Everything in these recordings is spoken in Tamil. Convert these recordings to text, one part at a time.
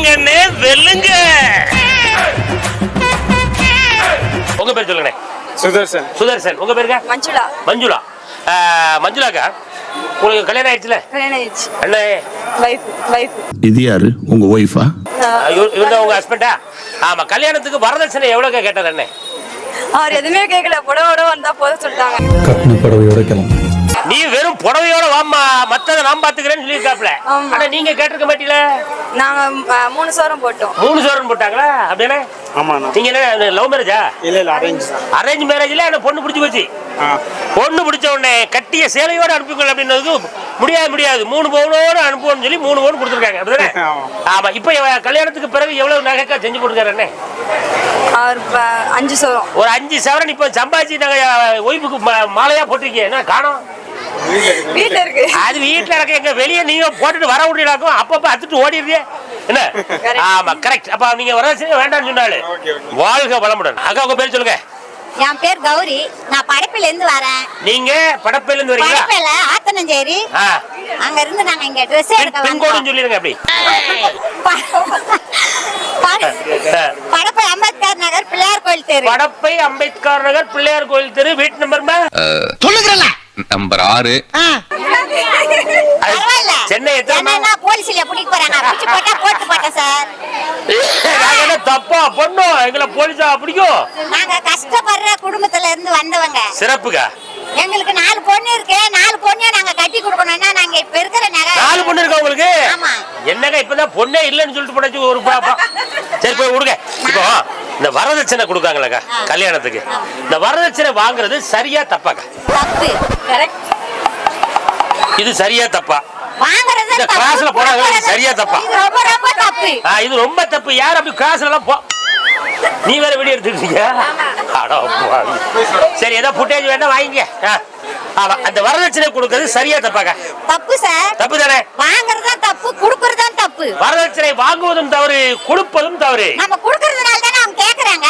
வெல்லுங்கண்ணே வெல்லுங்க. உங்க பேர் சொல்லுங்க. சுதர்சன். சுதர்சன். உங்க பேருங்க? மஞ்சுளா. மஞ்சுளா. மஞ்சுளாக்கா உங்களுக்கு கல்யாணம் ஆயிடுச்சுல? கல்யாணம் ஆயிடுச்சு. அண்ணே வைஃப். இது யாரு? உங்க ஒய்ஃபா? இவர்தான் உங்க ஹஸ்பண்டா? ஆமா. கல்யாணத்துக்கு வரதட்சணை எவ்வளவு கேட்டார் அண்ணே? அவர் எதுவுமே கேட்கல, புடவோட வந்தா போதும் சொல்லிட்டாங்க. கட்டின புடவையோட கிளம்பு. நீ வெறும் புடவையோட வாமா, மத்தத நான் பாத்துக்கிறேன்னு சொல்லிருக்காப்ல. ஆனா நீங்க கேட்டிருக்க மாட்டீல. நாங்க 3 சவரம் போட்டோம். 3 சவரன் போட்டாங்களா? அப்படியே. ஆமா. நீங்க என்ன லவ் மேரேஜா? இல்ல அரேஞ்ச். அரேஞ்ச் மேரேஜ்ல அந்த பொண்ணு பிடிச்சு போச்சு. பொண்ணு பிடிச்ச உடனே கட்டிய சேலையோட அனுப்பிக்கொள்ள அப்படின்னது முடியாது 3 பவுனோட அனுப்புவோம்னு சொல்லி 3 பவுன் கொடுத்துருக்காங்க. அப்படிதானே? ஆமா. இப்ப கல்யாணத்துக்கு பிறகு எவ்வளவு நகைக்கா செஞ்சு போட்டுருக்காரு அண்ணே? அவர் 5 சவரம். ஒரு 5 சவரன் இப்ப சம்பாதிச்சு நாங்க ஒய்ஃபுக்கு மாலையா போட்டிருக்கீங்க. என்ன காணோம்? வீட்டுல இருக்கு. அது வீட்டுல இருக்க. எங்க வெளியே நீங்க போட்டுட்டு வர முடியலாக்கும். அப்பப்ப அத்துட்டு ஓடிடுறிய என்ன? ஆமா கரெக்ட். அப்ப நீங்க வரதட்சணை வேண்டாம்னு சொன்னாலே வாழ்க வளமுடன். அக்கா உங்க பேர் சொல்லுங்க. என் பேர் கௌரி. நான் படப்பில இருந்து வரேன். நீங்க படப்பில இருந்து வரீங்களா? படப்பில ஆத்தனஞ்சேரி. அங்க இருந்து நாங்க இங்க Dress எடுக்க வந்தோம். பின்கோடுன்னு சொல்லிருங்க அப்படி. படப்பை அம்பேத்கர் நகர் பிள்ளையார் கோயில் தெரு. படப்பை அம்பேத்கர் நகர் பிள்ளையார் கோயில் தெரு. வீட்டு நம்பர்மா சொல்லுங்கறல நம்பர் 6. பரவாயில்ல. சென்னை எத்தனை? போலீஸ்ல புடிக்க போறாங்க. பிடிச்சு போட்டா போட்டு போட்டேன் சார். நாங்க என்ன தப்பா பண்ணோம்? எங்களை போலீஸா பிடிக்கும்? நாங்க கஷ்டப்படுற குடும்பத்துல இருந்து வந்தவங்க. சிறப்புக்கா. எங்களுக்கு 4 பொண்ணு இருக்கு. 4 பொண்ணையும் நாங்க கட்டி கொடுக்கணும்னா நாங்க இப்ப இருக்கிற நகை. 4 பொண்ணு இருக்கா உங்களுக்கு? ஆமா. என்னங்க இப்பதான் பொண்ணே இல்லன்னு சொல்லிட்டு போனாச்சு ஒரு பாப்பா. சரி போய் விடுங்க. இப்போ இந்த வரதட்சணை கொடுக்காங்களா கல்யாணத்துக்கு, இந்த வரதட்சணை வாங்குறது சரியா தப்பாக்கா? தப்பு. கரெக்ட். இது சரியா தப்பா? வாங்குறது இந்த கிளாஸ்ல போறாங்க. இது சரியா தப்பா? இது ரொம்ப தப்பு. இது ரொம்ப தப்பு. யார் அப்படி கிளாஸ்ல எல்லாம் போ? நீ வேற வீடியோ எடுத்துக்கிட்டீங்க. சரி ஏதோ ஃபுட்டேஜ் வேணா வாங்கிங்க. ஆமா. அந்த வரதட்சணை கொடுக்கிறது சரியா தப்பாக்கா? தப்பு சார். தப்பு தானே? வாங்குறதும் தப்பு, கொடுக்கறதும் தப்பு. வரதட்சணை வாங்குவதும் தவறு, கொடுப்பதும் தவறு. நம்ம கொடுக்கறதுனால தானே அவங்க கேக்குறாங்க.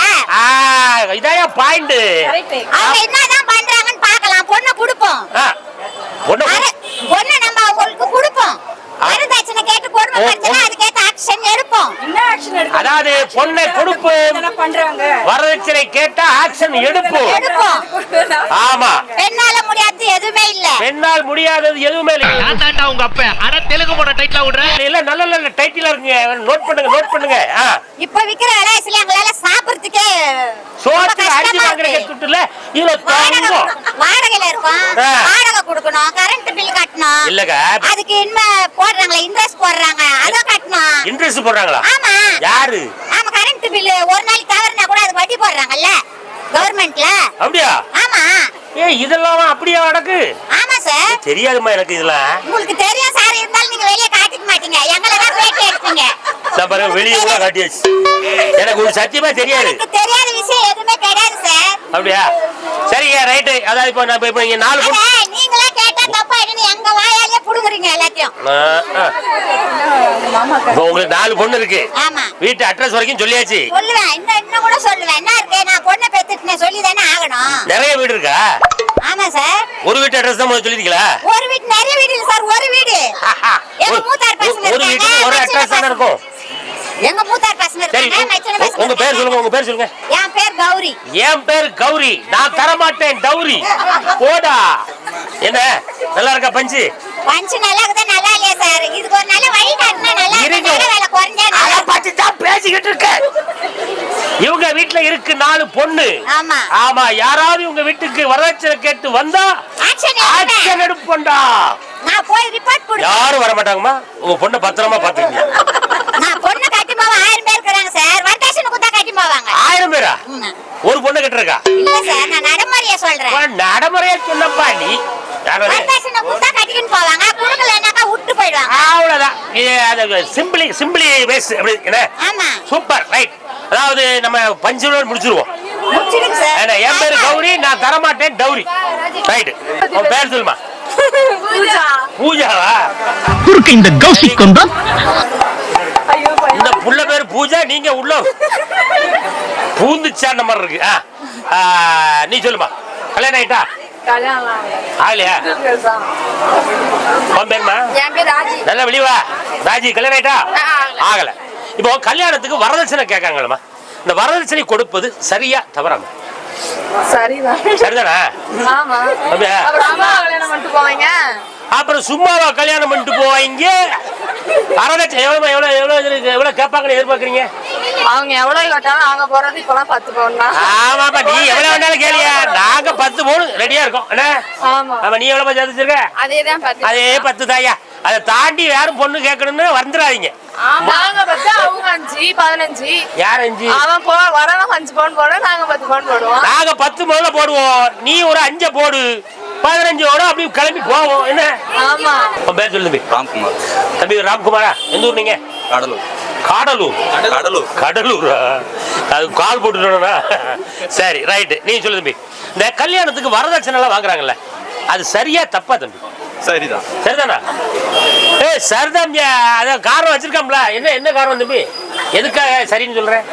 இதாயா பாயிண்ட். அவங்க என்னதான் பண்றாங்கன்னு பார்க்கலாம். பொண்ணை கொடுப்போம். பொண்ணை நம்ம அவங்களுக்கு கொடுப்போம். வரதட்சணை கேட்டு கொடுமை பண்ணா அதுக்கேத்த ஆக்ஷன் எடுப்போம். என்ன ஆக்ஷன் எடுப்போம்? அதாவது பொண்ணை கொடுப்போம், என்ன பண்றாங்க? வரதட்சணை கேட்டா ஆக்ஷன் எடுப்போம். ஆமா. பெண்ணால முடியாது எதுவுமே இல்ல. பெண்ணால் முடியாதது எதுவுமே இல்ல. நான் தாண்டா உங்க அப்பா. அட தெலுங்கு போட டைட்டிலா விடுறேன். இல்ல நல்ல நல்ல டைட்டிலா இருக்குங்க. நோட் பண்ணுங்க. இப்ப விக்கிற விலையில எங்களால சாப்பிடுறதுக்கே சோத்துக்கு அரிசி வாங்குறதுக்கு துட்டுல இவ்வளவு தாங்கும். வாடகையில இருக்கும். வாடகை கொடுக்கணும், கரண்ட் பில் கட்டணும். இல்லங்க அதுக்கு என்ன போடுறாங்களா? இன்ட்ரெஸ்ட் போடுறாங்க. அத கட்டணும். இன்ட்ரெஸ்ட் போடுறாங்களா? ஆமா. யாரு? ஆமா. கரண்ட் பில் ஒரு நாளைக்கு தவறுனா கூட அது வட்டி போடுறாங்கல்ல கவர்மெண்ட்ல. அப்படியா? ஆமா. இதெல்லாம் அப்படியே நடக்கு? ஆமா சார். தெரியாதுமா எனக்கு இதெல்லாம். உங்களுக்கு தெரியும் சார். இருந்தாலும் நீங்க வெளிய காட்டிக்க மாட்டீங்க. எங்கள தான் பேட்டி எடுப்பீங்க. சபர வெளிய கூட காட்டியாச்சு. எனக்கு ஒரு சத்தியமா தெரியாது. எனக்கு தெரியாத விஷயம் எதுவுமே கிடையாது சார். அப்படியா? சரிங்க ரைட். அதாவது இப்போ நான் இப்போ இங்க 4 பொண்ணு நீங்களே கேட்டா தப்பா இருக்கு. எங்க வாயாலே புடுங்குறீங்க எல்லாத்தையும். உங்களுக்கு 4 பொண்ணு இருக்கு. ஆமா. வீட்டு அட்ரஸ் வரைக்கும் சொல்லியாச்சு. சொல்லுவேன். இன்னும் கூட சொல்லுவேன். என்ன இருக்கு? நான் பொண்ணை பெத்துட்டேன் சொல்லி தானே ஆகணும். நிறைய வீடு இருக்கா? ஆமா சார். ஒரு வீட்டு அட்ரஸ் தான் முதல்ல சொல்லிருக்கீங்களா? ஒரு வீடு நிறைய வீடு இல்ல சார். ஒரு வீடு. எங்க மூத்தார் பசங்க ஒரு வீட்டுக்கு ஒரு அட்ரஸ் தான இருக்கும். எங்க மூத்தார் பசங்க இருக்காங்க. உங்க பேர் சொல்லுங்க. உங்க பேர் சொல்லுங்க. என் பேர் கௌரி. என் பேர் கௌரி. நான் தர மாட்டேன் டௌரி. போடா. என்ன நல்லா இருக்கா பஞ்சு? பஞ்சு நல்லா இருக்குதா நல்லா இல்லையா சார்? இதுக்கு ஒரு நல்ல வழி காட்டினா நல்லா இருக்கும். வேலை குறைஞ்சா அத பத்தி தான் பேசிக்கிட்டு இருக்க. இவங்க வீட்ல இருக்கு 4 பொண்ணு. ஆமா. ஆமா. யாராவது உங்க வீட்டுக்கு வரதட்சணை கேட்டு வந்தா ஆக்ஷன் எடுப்போம்டா. நான் போய் ரிப்போர்ட் கொடுத்து. யாரும் வர மாட்டாங்கம்மா. உங்க பொண்ணை பத்திரமா பாத்துக்கங்க. நான் பொண்ணு கட்டி போவ 1000 பேர் இருக்காங்க சார். வரதட்சணை கொடுத்தா கட்டி போவாங்க. 1000 பேரா? ஒரு பொண்ணு கட்டுறக்கா? இல்ல சார். நான் நடைமுறையா சொல்றேன். நடைமுறையா சொன்னப்பா நீ. வரதட்சணை கொடுத்தா கட்டிக்கிட்டு போவாங்க. குடுக்கலனாக்கா விட்டு போயிடுவாங்க. அவ்வளவுதான். சிம்பிளி பேஸ். என்ன? ஆமா. Super right. அதாவது நம்ம பஞ்சோட முடிச்சிருவோம். முடிச்சிடுங்க சார். என் பேரு கௌரி. நான் தர மாட்டேன் டௌரி. ரைட். உன் பேர் சொல்லுமா? பூஜா. பூஜாவா? குறுக்கு இந்த கௌசிக் கொண்டா. இந்த புள்ள பேர் பூஜா. நீங்க உள்ள பூந்துச்சான மாதிரி இருக்கு. நீ சொல்லுமா. கல்யாணம் ஆயிட்டா? ஆகலையா? உன் பேருமா? என் பேர் ராஜி. நல்லா வெளிவா. ராஜி கல்யாணம் ஆயிட்டா? ஆகல. இப்போ கல்யாணத்துக்கு வரதட்சணை கேட்காங்களா? இந்த வரதட்சணை கொடுப்பது சரியா தவறாம? சரிதான். சரிதானா? ஆமா. அப்படியா? அப்புறம் அம்மா கல்யாணம் பண்ணிட்டு போவாங்க. அப்புறம் சும்மாவா கல்யாணம் பண்ணிட்டு போவாங்க? வரதட்சணை எவ்வளவு கேட்பாங்கன்னு எதிர்பார்க்கறீங்க? அவங்க எவ்வளவு கேட்டாலும் நாங்க போறது இப்பெல்லாம் 10 பவுன் தான். ஆமாப்பா, நீ எவ்வளவு வேணாலும் கேளியா, நாங்க 10 பவுன் ரெடியா இருக்கோம். என்ன ஆமா. ஆமா, நீ எவ்வளவு சேர்த்து வச்சிருக்க? அதேதான் 10. அதே 10 தாயா. அதை தாண்டி யாரும் பொண்ணு கேட்கணும்னு வந்துடாதீங்க. நாங்க 10, அவங்க 5, 15. யார் 5? அவன் வரவன் 5 பவுன் போடுவோம், நாங்க 10 பவுன் போடுவோம். நாங்க 10 முதல்ல போடுவோம், நீ ஒரு 5 போடு, 15 அப்படி கிளம்பி போவோம். என்ன? ஆமா. உன் பேர் சொல்லு தம்பி. ராம்குமார். தம்பி ராம்குமாரா? எந்த ஊர் நீங்க? கடலூர். கடலூர். கடலூர். கடலூரா? அது கால் போட்டுட்டோம்னா சரி, ரைட்டு. நீ சொல்லு தம்பி. இந்த கல்யாணத்துக்கு வரதட்சணை எல்லாம் வாங்குறாங்கல்ல, அது சரியா தப்பா தம்பி? சரிதான். சரிதானா? சரிதான். அதான் காரணம் வச்சிருக்காம்ல. என்ன காரணம் தம்பி? எதுக்காக சரின்னு சொல்றேன்?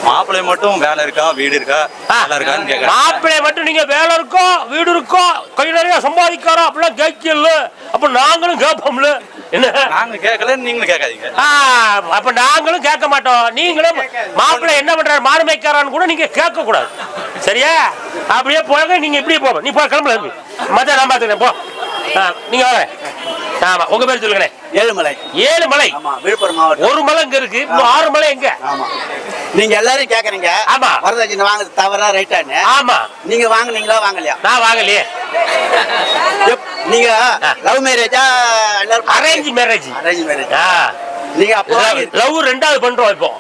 மாப்பிள்ளை மட்டும் வேலை இருக்கா, வீடு இருக்கா, வேலை இருக்கான்னு கேட்கறேன். மாப்பிள்ளை மட்டும் நீங்க வேலை இருக்கோ, வீடு இருக்கோ, கொஞ்ச நிறைய சம்பாதிக்காரோ அப்படிலாம் கேட்கல. அப்ப நாங்களும் கேட்போம்ல. என்ன? நாங்க கேட்கல, நீங்களும் கேட்காதீங்க. அப்ப நாங்களும் கேட்க மாட்டோம். நீங்களும் மாப்பிள்ளை என்ன பண்றாரு, மாடு மேய்க்காரான்னு கூட நீங்க கேட்க கூடாது. சரியா? அப்படியே போக, நீங்க இப்படியே போக. நீ போ, கிளம்பல தம்பி. மத்த நான் பாத்துக்கிறேன், போ. நீங்க வாங்க. ஆமா, உங்க பேர் சொல்லுங்க. ஏழுமலை. ஏழுமலை. ஆமா, விழுப்புரம் மாவட்டம். ஒரு மலை இங்க இருக்கு, இன்னும் 6 மலை எங்க? ஆமா, நீங்க எல்லாரும் கேக்குறீங்க. ஆமா, வரதட்சணை வாங்குறது தவறா ரைட்டான்னு. ஆமா, நீங்க வாங்குனீங்களா வாங்கலையா? நான் வாங்கலையே. நீங்க லவ் மேரேஜா எல்லாரும் அரேஞ்ச் மேரேஜ்? Arrange marriage. நீங்க அப்போ லவ் 2வது பண்றோம். இப்போ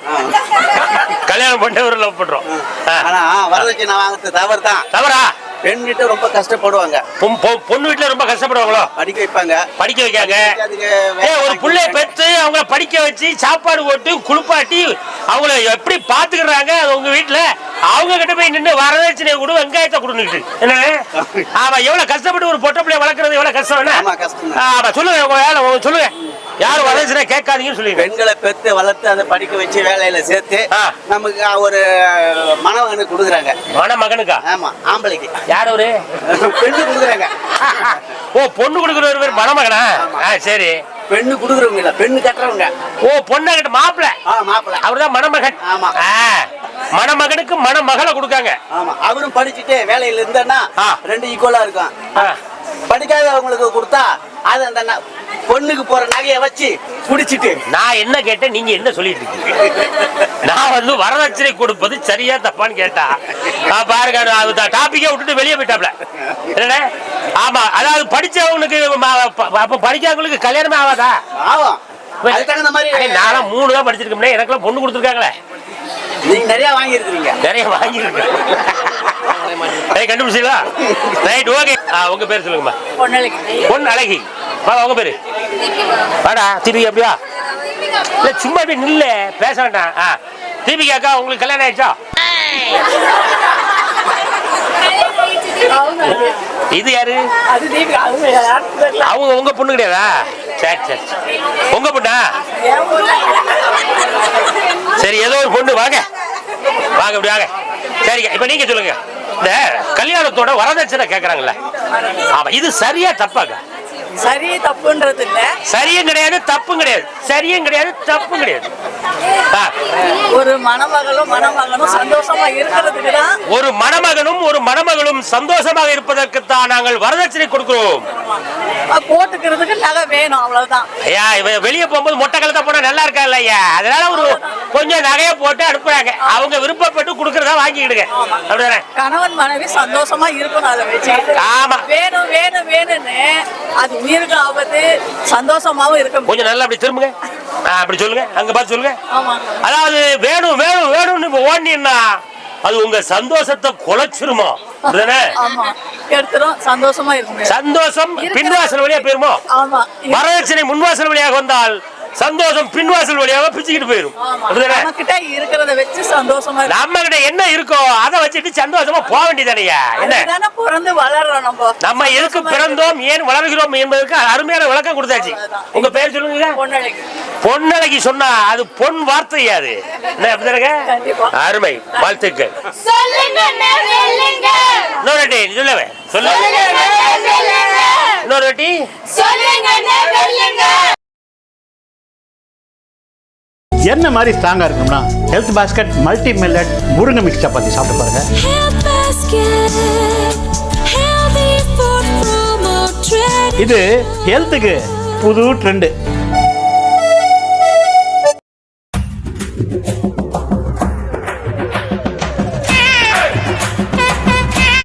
கல்யாணம் பண்ணவர் லவ் பண்றோம். ஆனா வரதட்சணை வாங்குறது தவறு தான். தவறா? பெண் வீட்டு ரொம்ப கஷ்டப்படுவாங்க. பொண்ணு வீட்டுல ரொம்ப கஷ்டப்படுவாங்களோ? படிக்க வைப்பாங்க, படிக்க வைக்காங்க. ஒரு பிள்ளைய பெற்று அவங்கள படிக்க வச்சு சாப்பாடு போட்டு குளிப்பாட்டி அவங்கள எப்படி பாத்துக்கிறாங்க அது உங்க வீட்டுல? அவங்க கிட்ட போய் நின்று வரதட்சணை கொடு, வெங்காயத்தை கொடுன்னு. என்ன? ஆமா, எவ்வளவு கஷ்டப்பட்டு ஒரு பொட்ட பிள்ளைய வளர்க்கறது எவ்வளவு கஷ்டம். ஆமா, சொல்லுங்க உங்க வேலை சொல்லுங்க. யாரும் வரதட்சணை கேட்காதீங்கன்னு சொல்லுங்க. பெண்களை பெற்று வளர்த்து அதை படிக்க வச்சு வேலையில சேர்த்து நமக்கு ஒரு மணமகனுக்கு கொடுக்குறாங்க. மணமகனுக்கா? ஆமா, ஆம்பளைக்கு. யார் அவரு? பெண்ணு கொடுக்குறாங்க. ஓ, பொண்ணு கொடுக்குற பேர் மணமகனா? சரி. பெண்ணு கொடுக்குறவங்க இல்ல, பெண்ணு கட்டுறவங்க. ஓ, பொண்ணு கிட்ட மாப்பிள்ளை. மாப்பிள்ளை அவர்தான் மணமகன். ஆமா, மணமகனுக்கு மணமகளை கொடுக்காங்க. ஆமா, அவரும் படிச்சுட்டு வேலையில இருந்தா 2 ஈக்குவலா இருக்கும். படிக்காதவங்களுக்கு கொடுத்தா அது அந்த பொண்ணுக்கு போற நகையை வச்சு குடிச்சிட்டு. நான் என்ன கேட்டேன், நீங்க என்ன சொல்லிட்டு இருக்கீங்க? நான் வரதட்சணை கொடுப்பது சரியா தப்பான்னு கேட்டா பாருங்க, டாபிக்கே விட்டுட்டு வெளியே போயிட்டாப்ல. என்ன? ஆமா, அதாவது படிச்சவங்களுக்கு அப்ப படிக்காதவங்களுக்கு கல்யாணமே ஆகாதா? ஆகும். அதுக்கு தகுந்த மாதிரி நானும் 3 தான் படிச்சிருக்கேன். எனக்குலாம் பொண்ணு கொடுத்துருக்காங்களே. நீங்க நிறைய வாங்கி இருக்கீங்க. நிறைய வாங்கி இருக்கேன். கண்டுபிடிச்சீங்களா? Right, okay. உங்க பேர் சொல்லுங்கம்மா. பொன் அழகி. உங்க பேரு? வாடா தீபிகா. அப்படியா? இல்ல, சும்மா இப்படி நில்ல, பேச வேண்டாம். தீபிகா அக்கா, உங்களுக்கு கல்யாணம் ஆயிடுச்சா? இது யாரு? அவங்க உங்க பொண்ணு கிடையாதா? சரி சரி, உங்க பொண்ணா? சரி, ஏதோ ஒரு பொண்ணு. வாங்க வாங்க, இப்படி வாங்க. சரிங்க, இப்ப நீங்க சொல்லுங்க. இந்த கல்யாணத்தோட வரதட்சணை கேக்குறாங்கல்ல, ஆமா, இது சரியா தப்பாங்க? சரி தப்புன்றது இல்ல. சரியும் கிடையாது, தப்பும் கிடையாது. சரியும் கிடையாது, தப்பும் கிடையாது. ஒரு மணமகனும் சந்தோஷமா இருக்கிறதுக்கு தான். ஒரு மணமகளும் சந்தோஷமாக இருப்பதற்கு தான் நாங்கள் வரதட்சணை கொடுக்கிறோம். போட்டுக்கிறதுக்கு நகை வேணும், அவ்வளவுதான். ஐயா, வெளியே போகும்போது மொட்டை கழுத்த போனா நல்லா இருக்கா இல்லையா? அதனால ஒரு கொஞ்சம் நகையை போட்டு அனுப்புறாங்க. அவங்க விருப்பப்பட்டு கொடுக்கறதா வாங்கிக்கிடுங்க. அப்படிதானே? கணவன் மனைவி சந்தோஷமா இருக்கணும். அதை வச்சு ஆமா, வேணும் வேணும் வேணும்னு அது உயிருக்கு ஆபத்து. சந்தோஷமாவும் இருக்க. கொஞ்சம் நல்லா அப்படி திரும்புங்க. அப்படி சொல்லுங்க, அங்க பார்த்து சொல்லுங்க. ஆமா, அதாவது வேணும் வேணும் வேணும்னு ஓடினா அது உங்க சந்தோஷத்தை குலைச்சிருமோ? ஆமா, எடுத்துரும். சந்தோஷமா இருக்கும். சந்தோஷம் பின்வாசல் வழியா போயிருமோ? ஆமா, வரதட்சணை முன்வாசல் வழியாக வந்தால் சந்தோஷம் பின்வாசல் வழியாக பிச்சுக்கிட்டு போயிரும். நம்ம கிட்ட இருக்கிறத வச்சு சந்தோஷமா, நம்ம கிட்ட என்ன இருக்கோ அதை வச்சுட்டு சந்தோஷமா போக வேண்டியதானையா? என்ன பிறந்து வளர்றோம். நம்ம எதுக்கு பிறந்தோம், ஏன் வளர்கிறோம் என்பதற்கு அருமையான விளக்கம் கொடுத்தாச்சு. உங்க பேர் சொல்லுங்க. பொன்னழகி. சொன்னா அது பொன் வார்த்தையா? அது என்ன? அருமை, வாழ்த்துக்கள். இன்னொரு வாட்டி சொல்லுவே. இன்னொரு வாட்டி என்ன மாதிரி ஸ்ட்ராங்காக இருக்கணும்னா ஹெல்த் பாஸ்கெட் மல்டி மில்லட் முருங்கை மிக்ஸ் சப்பாத்தி சாப்பிட்டு பாருங்க. இது ஹெல்த்துக்கு புது ட்ரெண்டு.